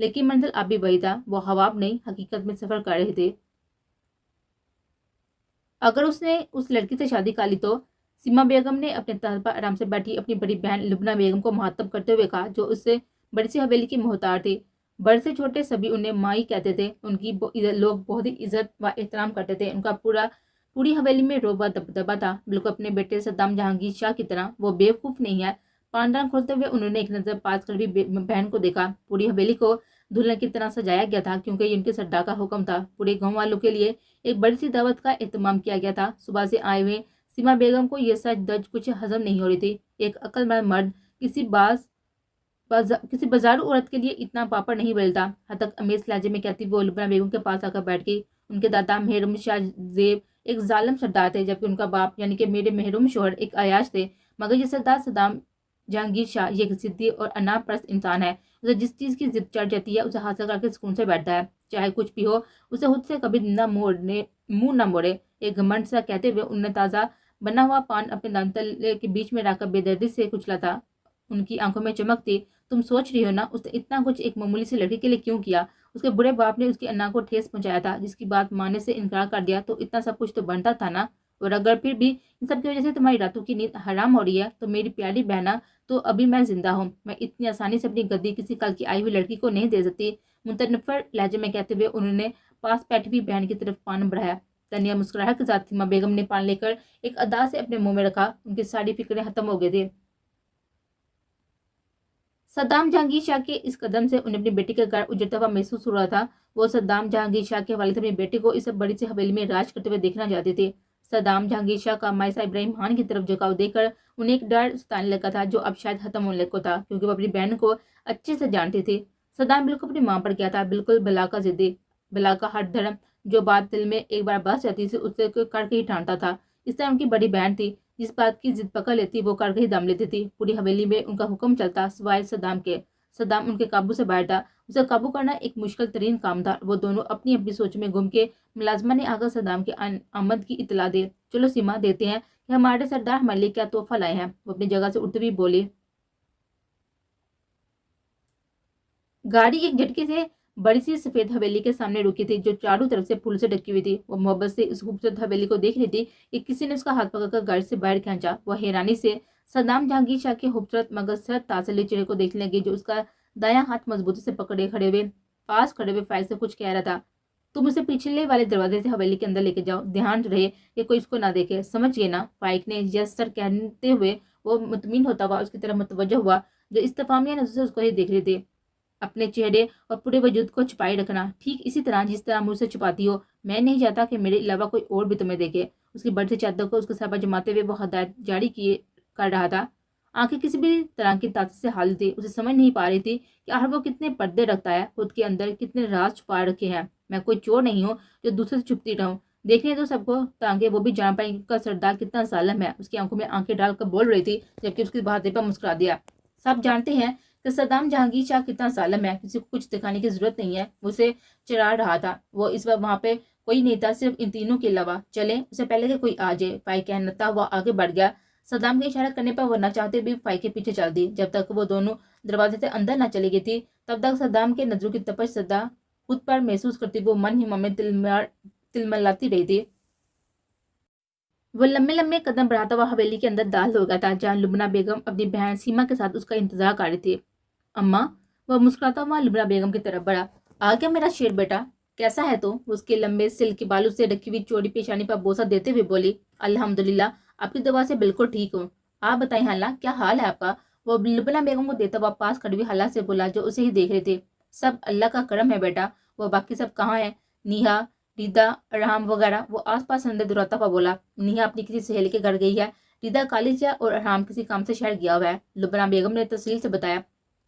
لیکن منزل اب بھی وہی تھا، وہ خواب نہیں حقیقت میں سفر کر رہے تھے۔ اگر اس نے اس لڑکی سے شادی کر لی تو سیما بیگم نے اپنے تخت پر آرام سے بیٹھی اپنی بڑی بہن لبنہ بیگم کو مخاطب کرتے ہوئے کہا، جو اس سے بڑی سی حویلی کی محتار تھی۔ بڑے سے چھوٹے سبھی انہیں ماں ہی کہتے تھے، ان کی لوگ بہت ہی عزت و احترام کرتے تھے۔ ان کا پوری حویلی میں رعب و دبدبہ تھا، بالکل اپنے بیٹے صدام جہانگیر شاہ کی طرح۔ وہ بیوقوف نہیں ہے۔ پاندان کھولتے ہوئے انہوں نے ایک نظر پاس کر بھی بہن کو دیکھا۔ پوری حویلی کو دلہن کی طرح سجایا گیا تھا، کیونکہ یہ ان کے سردار کا حکم تھا۔ پورے گاؤں والوں کے لیے ایک بڑی سی دعوت کا اہتمام کیا گیا تھا۔ صبح سے آئے ہوئے سیما بیگم کو یہ سچ دج کچھ ہضم نہیں ہو رہی تھی۔ ایک عقل مند مرد کسی بازارو عورت کے لیے اتنا پاپڑ نہیں بیلتا۔ حد تک امیز لہجے میں کہتی وہ لبنہ بیگم کے پاس آ کر بیٹھ گئی۔ ان کے دادا محرم شاہ زیب ایک ظالم سردار تھے، جبکہ ان کا باپ یعنی کہ میرے محرم شوہر ایک عیاش تھے، مگر یہ سردار صدام جہانگیر شاہ یہ ایک ضدی اور انا پرست انسان ہے۔ اسے جس چیز کی ضد چڑھ جاتی ہے اسے حاصل کر کے سکون سے بیٹھتا ہے، چاہے کچھ بھی ہو۔ اسے خود سے کبھی منہ نہ موڑے۔ ایک گھمنڈ سا کہتے ہوئے انہوں نے تازہ بنا ہوا پان اپنے دانت تلے کے بیچ میں رکھ کر بے دردی سے کچلا تھا۔ ان کی آنکھوں میں چمک تھی۔ تم سوچ رہی ہو نا، اس نے اتنا کچھ ایک معمولی سی لڑکی کے لیے کیوں کیا؟ اس کے برے باپ نے اس کی انا کو ٹھیس پہنچایا تھا، جس کی بات ماننے سے انکار کر دیا تو اتنا سب کچھ تو بنتا تھا نا۔ اور اگر پھر بھی ان سب کی وجہ سے تمہاری راتوں کی نیند حرام ہو رہی ہے تو میری پیاری بہنا، تو ابھی میں زندہ ہوں۔ میں اتنی آسانی سے اپنی گدی کسی کل کی آئی ہوئی لڑکی کو نہیں دے سکتی۔ متنفر لہجے میں کہتے ہوئے انہوں نے پاس بیٹھی ہوئی بہن کی طرف پان بڑھایا۔ تنیا مسکراہٹ کے ساتھ سیما بیگم نے پان لے کر ایک ادا سے اپنے منہ میں رکھا۔ ان کی ساری فکریں ختم ہو گئے تھے۔ صدام جہانگیر شاہ کے اس قدم سے انہیں اپنی بیٹی کا گھر اجڑتا ہوا محسوس ہو رہا تھا۔ وہ صدام جہانگیر شاہ کے حوالے سے اپنی بیٹی کو اس بڑی سی حویلی میں راج کرتے ہوئے دیکھنا چاہتے تھے۔ صدام جہانگیر شاہ کا مائسا ابراہیم خان کی طرف جھکاؤ دیکھ کر انہیں ایک ڈر ستانے لگا تھا، جو اب شاید ختم ہونے کو تھا، کیونکہ وہ اپنی بہن کو اچھے سے جانتی تھی۔ صدام بالکل اپنی ماں پر گیا تھا، بالکل بلا کا ضدی، بلا کا ہر دھرم۔ جو بات دل میں ایک بار بس جاتی تھی اسے کر کے ہی ٹھانتا تھا۔ اس طرح ان کی بڑی بہن تھی، جس بات کی ضد پکڑ لیتی وہ کر کے ہی دم لیتی تھی۔ پوری حویلی میں ان کا حکم چلتا سوائے صدام کے۔ صدام ان کے قابو سے باہر تھا، اسے قابو کرنا ایک مشکل ترین کام تھا۔ وہ دونوں اپنی اپنی سوچ میں گم کے ملازمہ نے آگر صدام کے آمد کی اطلاع دے۔ چلو سیما، دیتے ہیں کہ ہمارے سردار ہمارے لیے کیا تحفہ لائے ہیں۔ وہ اپنی جگہ سے اٹھتے ہوئے بولی۔ گاڑی ایک جھٹکے سے بڑی سی سفید حویلی کے سامنے رکی تھی، جو چاروں طرف سے پھول سے ڈکی ہوئی تھی۔ وہ محبت سے اس خوبصورت حویلی کو دیکھ رہی تھی کہ کسی نے اس کا ہاتھ پکڑ کر گاڑی سے باہر کھینچا۔ وہ حیرانی سے صدام جہانگیر شاہ کے خوبصورت مگر سرد تاثرلی چہرے کو دیکھنے لگی، جو اس کا دایاں ہاتھ مضبوطی سے پکڑے پاس کھڑے ہوئے فائق سے کچھ کہہ رہا تھا۔ تم اسے پچھلے والے دروازے سے حویلی کے اندر لے کے جاؤ، دھیان رہے کہ کوئی اس کو نہ دیکھے، سمجھ گئے نا؟ فائق نے یس سر کہتے ہوئے وہ مطمئن ہوتا ہوا اس کی طرف متوجہ ہوا، جو استفہامیہ نظروں سے اس کو ہی دیکھ رہے تھے۔ اپنے چہرے اور پورے وجود کو چھپائے رکھنا، ٹھیک اسی طرح جس طرح مجھ سے چھپاتی ہو۔ میں نہیں چاہتا کہ میرے علاوہ کوئی اور بھی تمہیں دیکھے۔ اس کی بڑی سی چادر کو اس کے سر پر جماتے ہوئے وہ ہدایت جاری کر رہا تھا۔ آنکھیں کسی بھی طرح کی طاقت سے حال تھی، اسے سمجھ نہیں پا رہی تھی کہ آخر وہ کتنے پردے رکھتا ہے، خود کے اندر کتنے راز چھپا رکھے ہیں۔ میں کوئی چور نہیں ہوں جو دوسرے سے چھپتی رہوں۔ دیکھنے دو سب کو، تاکہ وہ بھی جان پائیں کہ اس کا سردار کتنا ظالم ہے۔ اس کی آنکھوں میں آنکھیں ڈال کر بول رہی تھی، جبکہ اس کی بہادری پر مسکرا دیا۔ سب جانتے ہیں کہ صدام جہانگیر شاہ کتنا ظالم ہے، کسی کو کچھ دکھانے کی ضرورت نہیں ہے۔ وہ اسے چرا رہا تھا، وہ اس وقت وہاں پہ کوئی نہیں تھا صرف ان تینوں کے علاوہ۔ چلیں، اسے پہلے کہ کوئی آ جائے، فائق کہتا ہوا آگے بڑھ گیا۔ صدام کے اشارہ کرنے پر وہ نہ چاہتے بھی فائق کے پیچھے چل دی۔ جب تک وہ دونوں دروازے سے اندر نہ چلی گئی تھی، تب تک صدام کے نظروں کی تپش صدا خود پر محسوس کرتی وہ من ہی من میں تلملاتی رہی تھی۔ وہ لمبے لمبے قدم بڑھاتا ہوا حویلی کے اندر داخل ہو گیا تھا، جہاں لبنہ بیگم اپنی بہن سیما کے ساتھ اس کا انتظار کر رہی تھی۔ اماں، وہ مسکراتا ہوا لبنہ بیگم کی طرف بڑھا۔ آ گیا میرا شیر بیٹا، کیسا ہے تو؟ وہ اس کے لمبے سلک کے بالوں سے ڈھکی ہوئی چوڑی پیشانی پر بوسہ دیتے ہوئے بولی۔ الحمدللہ، آپ کی دعا سے بالکل ٹھیک ہوں۔ آپ بتائیں حالہ، کیا حال ہے آپ کا؟ وہ لبنہ بیگم کو دیتا ہوا پاس کھڑی ہوئی حالہ سے بولا، جو اسے ہی دیکھ رہے تھے۔ سب اللہ کا کرم ہے بیٹا۔ وہ باقی سب کہاں ہیں؟ نیہا، ریدا، ارحام وغیرہ؟ وہ آس پاس اندر دراتا ہوا بولا۔ نیہا اپنی کسی سہیلی کے گھر گئی ہے، ریدا کالج ہے اور ارحام کسی کام سے شہر گیا ہوا ہے، لبنہ بیگم نے تفصیل سے بتایا۔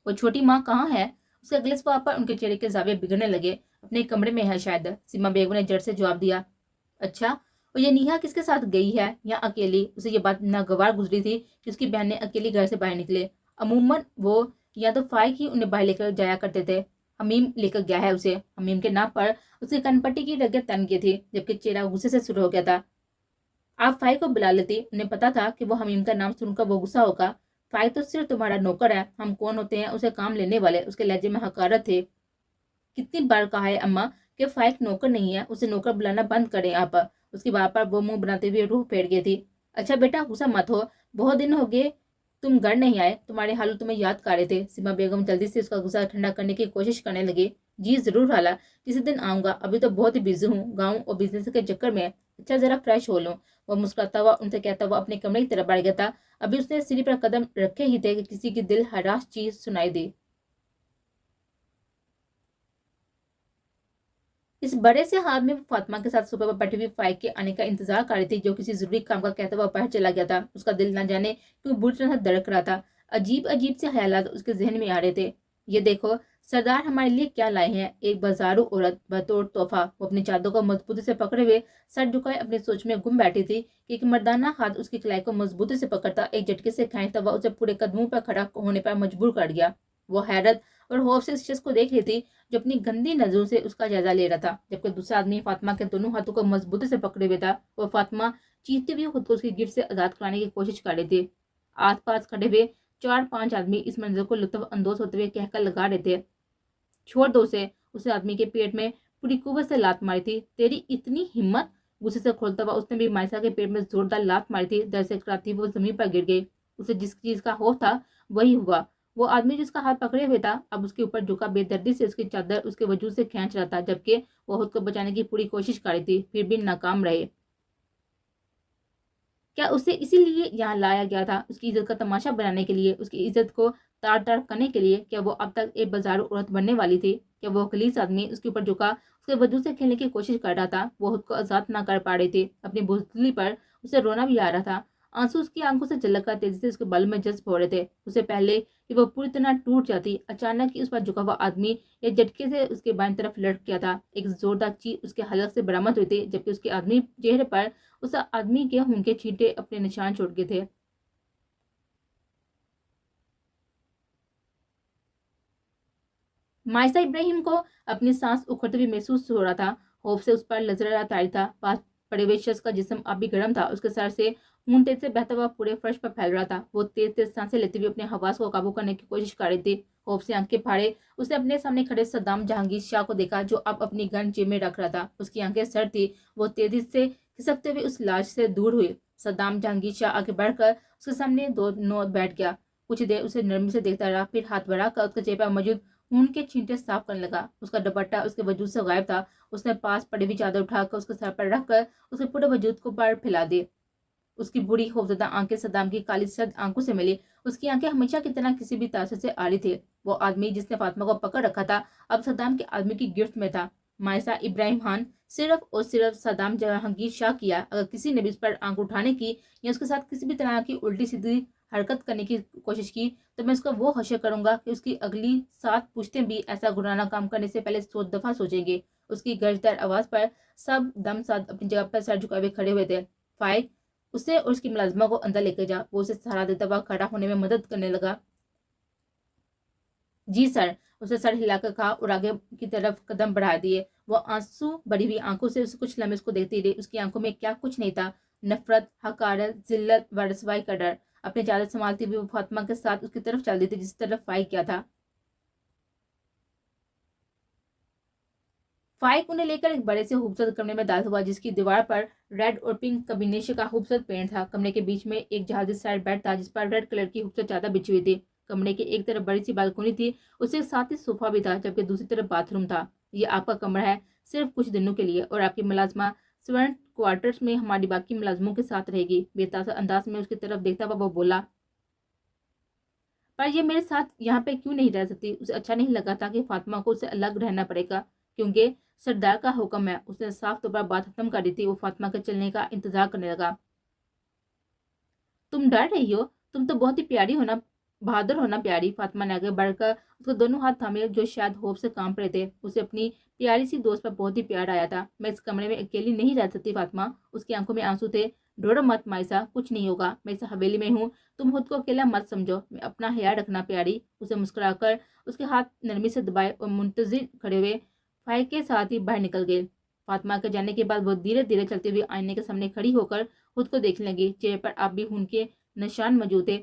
وہ چھوٹی ماں کہاں ہے؟ اس کے اگلے سوال پر ان کے چہرے کے زاویے بگڑنے لگے۔ اپنے کمرے میں ہے شاید، سیما بیگم نے جڑ سے جواب دیا۔ اچھا، اور یہ نیہا کس کے ساتھ گئی ہے یا اکیلی؟ اسے یہ بات ناگوار گزری تھی کہ اس کی بہن نے اکیلی گھر سے باہر نکلے۔ عموماً وہ یا تو فائق ہی انہیں باہر لے کر جایا کرتے تھے۔ حمیم لے کر گیا ہے اسے۔ حمیم کے نام پر اس کی کن پٹی کی رگیں تن کی تھی، جبکہ چہرہ غصے سے سر ہو گیا تھا۔ آپ فائق کو بلا لیتی، انہیں پتا تھا کہ وہ حمیم کا نام سن کر وہ غصہ ہوگا۔ فائق تو صرف تمہارا نوکر ہے، ہم کون ہوتے ہیں اسے کام لینے والے؟ اس کے لہجے میں حقارت تھے۔ کتنی بار کہا ہے اماں کہ فائق نوکر نہیں ہے، اسے نوکر بلانا بند کریں آپ۔ اس کی بات پر وہ منہ بناتے ہوئے روح پھیٹ گئی تھی۔ اچھا بیٹا غصہ مت ہو، بہت دن ہو گئے تم گھر نہیں آئے، تمہارے حالو تمہیں یاد کر رہے تھے۔ سیما بیگم جلدی سے اس کا غصہ ٹھنڈا کرنے کی کوشش کرنے لگی۔ جی ضرور خالہ، کسی دن آؤں گا، ابھی تو بہت ہی بزی ہوں گاؤں اور بزنس کے چکر میں۔ اچھا ذرا فریش ہو لوں۔ وہ مسکراتا ہوا ان سے کہتا ہوا اپنے کمرے کی طرف بڑھ گیا تھا۔ ابھی اس نے سیڑھی پر قدم رکھے ہی تھے کہ کسی کی دل ہراس چیز سنائی دی۔ اس بڑے سے ہاتھ میں وہ فاطمہ کے ساتھ صوفے پر بیٹھی ہوئی فائق کے آنے کا انتظار کر رہی تھی، جو کسی ضروری کام کا کہتا ہوا باہر چلا گیا تھا۔ اس کا دل نہ جانے کیوں بری طرح سے دھڑک رہا تھا۔ عجیب عجیب سے خیالات اس کے ذہن میں آ رہے تھے۔ یہ دیکھو سردار ہمارے لیے کیا لائے ہیں، ایک بازارو عورت بطور تحفہ۔ وہ اپنی چادر کو مضبوطی سے پکڑے ہوئے سر جھکائے اپنی سوچ میں گم بیٹھی تھی کہ ایک مردانہ ہاتھ اس کی کلائی کو مضبوطی سے پکڑتا ایک جھٹکے سے کھینچتا ہوا اسے پورے قدموں پر کھڑا ہونے پر مجبور کر گیا۔ وہ حیرت اور خوف سے اس شخص کو دیکھ رہی تھی جو اپنی گندی نظروں سے اس کا جائزہ لے رہا تھا، جبکہ دوسرا آدمی فاطمہ کے دونوں ہاتھوں کو مضبوطی سے پکڑے ہوئے تھا۔ وہ فاطمہ چیختے ہوئے خود کو اس کی گرفت سے آزاد کرانے کی کوشش کر رہی تھی۔ آس پاس کھڑے ہوئے 4-5 آدمی اس منظر کو لطف اندوز ہوتے ہوئے کہہ کر لگا رہے تھے، چھوڑ دو اسے۔ اس آدمی کے پیٹ میں پوری قوت سے لات ماری تھی۔ تیری اتنی ہمت! غصے سے کھولتا ہوا اس نے بھی مائسا کے پیٹ میں زوردار لات ماری تھی۔ در سے کراتی وہ زمین پر گر گئی۔ اسے جس چیز کا خوف تھا وہی ہوا۔ وہ آدمی جس کا ہاتھ پکڑے ہوئے تھا اب اس کے اوپر جھکا بے دردی سے اس کی چادر اس کے وجود سے کھینچ رہا تھا، جبکہ وہ خود کو بچانے کی پوری کوشش کر رہی تھی، پھر بھی ناکام رہے۔ کیا اسے اسی لیے یہاں لایا گیا تھا؟ اس کی عزت کا تماشا بنانے کے لیے، اس کی عزت کو تار تار کرنے کے لیے؟ کیا وہ اب تک ایک بازارو عورت بننے والی تھی؟ کیا وہ خلیص آدمی اس کے اوپر جھکا اس کے وجود سے کھیلنے کی کوشش کر رہا تھا؟ وہ خود کو آزاد نہ کر پا رہی تھی۔ اپنی بزدلی پر اسے رونا بھی آ رہا تھا۔ آنسو اس کی آنکھوں سے جھلک کر تیزی سے اس کے بال میں جذب ہو رہے تھے۔ اسے پہلے کہ وہ پوری طرح ٹوٹ جاتی، اچانک ہی اس پر جھکا ہوا آدمی ایک جھٹکے سے اس کے بائیں طرف لٹک گیا تھا۔ ایک زوردار چیخ اس کے حلق سے برآمد ہوئی تھی، جبکہ اس کے آدمی چہرے پر اس آدمی کے خون کے چھینٹے اپنے نشان چھوڑ گئے تھے۔ مائسا ابراہیم کو اپنی سانس اکھڑتے بھی محسوس ہو رہا تھا۔ خوف سے اس پر لرزہ طاری تھا۔ پاس پڑے ہوئے شخص کا جسم اب بھی گرم تھا۔ اس کے سر سے خون تیز سے بہتا ہوا پورے فرش پر پھیل رہا تھا۔ وہ تیز تیز سانسیں لیتے ہوئے اپنے حواس کو قابو کرنے کی کوشش کر رہی تھی۔ خوف سے آنکھیں پھاڑے اس نے اپنے سامنے کھڑے صدام جہانگیر شاہ کو دیکھا، جو اب اپنی گن جیب میں رکھ رہا تھا۔ اس کی آنکھیں سرد تھی۔ وہ تیزی سے کھسکتے ہوئے اس لاش سے دور ہوئی۔ صدام جہانگیر شاہ آگے بڑھ کر اس کے سامنے دو بیٹھ گیا۔ کچھ دیر اسے نرمی سے دیکھتا رہا، پھر ہاتھ بڑھا کر اس کے چہرے پر موجود خون کے چھینٹے صاف کرنے لگا۔ اس کا دوپٹہ اس کے وجود سے غائب تھا۔ اس نے پاس پڑی ہوئی چادر اٹھا کر اس کے سر پر رکھ کر اس کے پورے وجود کو پر پھیلا دی۔ اس کی بری خوفزدہ آنکھیں صدام کی کالی سرد آنکھوں سے ملی۔ اس کی آنکھیں ہمیشہ کی طرح کسی بھی تاثر سے آڑی تھی۔ وہ آدمی جس نے فاطمہ کو پکڑ رکھا تھا اب صدام کے آدمی کی گرفت میں تھا۔ مائسا ابراہیم خان صرف اور صرف صدام جہانگیر شاہ کیا۔ اگر کسی نے بھی اس پر آنکھ اٹھانے کی یا اس کے ساتھ کسی بھی طرح کی الٹی سیدھی حرکت کرنے کی کوشش کی تو میں اس کا وہ حشر کروں گا کہ اس کی اگلی 7 پشتیں بھی ایسا گناہگار کام کرنے سے پہلے 100 دفعہ سوچیں گے۔ اس کی گرجدار آواز پر سب دم ساتھ اپنی جگہ پر سر جھکائے ہوئے کھڑے ہوئے تھے۔ فائق اسے اور اس کی ملازمہ کو اندر لے کے جا۔ وہ اسے سہارا دیتا ہوا کھڑا ہونے میں مدد کرنے لگا۔ جی سر۔ اسے سر ہلا کر کہا اور آگے کی طرف قدم بڑھا دیے۔ وہ آنسو بڑی ہوئی آنکھوں سے کچھ لمحے اس کو دیکھتی رہی۔ اس کی آنکھوں میں کیا کچھ نہیں تھا، نفرت، حقارت، ذلت و رسوائی کا ڈر۔ اپنی چادر سنبھالتی ہوئی وہ فاطمہ کے ساتھ اس کی طرف چل دی تھی جس طرف فائق کیا تھا۔ فائق انہیں لے کر ایک بڑے سے خوبصورت کمرے میں داخل ہوا جس کی دیوار پر ریڈ اور پنک کمبینیشن کا خوبصورت پینٹ تھا۔ کمرے کے بیچ میں ایک جہازی سائڈ بیڈ تھا جس پر ریڈ کلر کی خوبصورت چادر بچھی ہوئی تھی۔ کمرے کے ایک طرف بڑی سی بالکونی تھی، اس کے ساتھ ہی صوفہ بھی تھا، جبکہ دوسری طرف باتھ روم تھا۔ یہ آپ کا کمرہ ہے صرف کچھ دنوں کے لیے، اور آپ کی ملازمہ سرونٹ کوارٹرز میں ہماری باقی ملازموں کے ساتھ رہے گی۔ بے تاثر انداز میں اس کی طرف دیکھتا ہوا وہ بولا، پر یہ میرے ساتھ یہاں پہ کیوں نہیں رہ سکتی؟ اسے اچھا نہیں لگا تھا کہ فاطمہ کو اس سے الگ رہنا پڑے گا، کیونکہ سردار کا حکم ہے۔ اس نے صاف طور پر بات ختم کر دی تھی۔ وہ فاطمہ کے چلنے کا انتظار کرنے لگا۔ تم ڈر رہی ہو؟ تم تو بہت ہی پیاری ہونا، بہادر ہونا پیاری۔ فاطمہ نے آگے بڑھ کر اس کو دونوں ہاتھ تھامے جو شاید خوف سے کانپ رہے تھے۔ اسے اپنی پیاری سی دوست پر بہت ہی پیار آیا تھا۔ میں اس کمرے میں اکیلی نہیں رہ سکتی فاطمہ۔ اس کی آنکھوں میں آنسو تھے۔ ڈرو مت مائسا، کچھ نہیں ہوگا، میں اس حویلی میں ہوں، تم خود کو اکیلا مت سمجھو، میں اپنا خیال رکھنا پیاری۔ اسے مسکرا کر اس کے ہاتھ نرمی سے دبائے اور منتظر کھڑے ہوئے فائق کے ساتھ ہی باہر نکل گئے۔ فاطمہ کے جانے کے بعد وہ دھیرے دھیرے چلتے ہوئے آئینے کے سامنے کھڑی ہو کر خود کو دیکھنے لگی۔ چہرے پر اب بھی خون کے نشان موجود تھے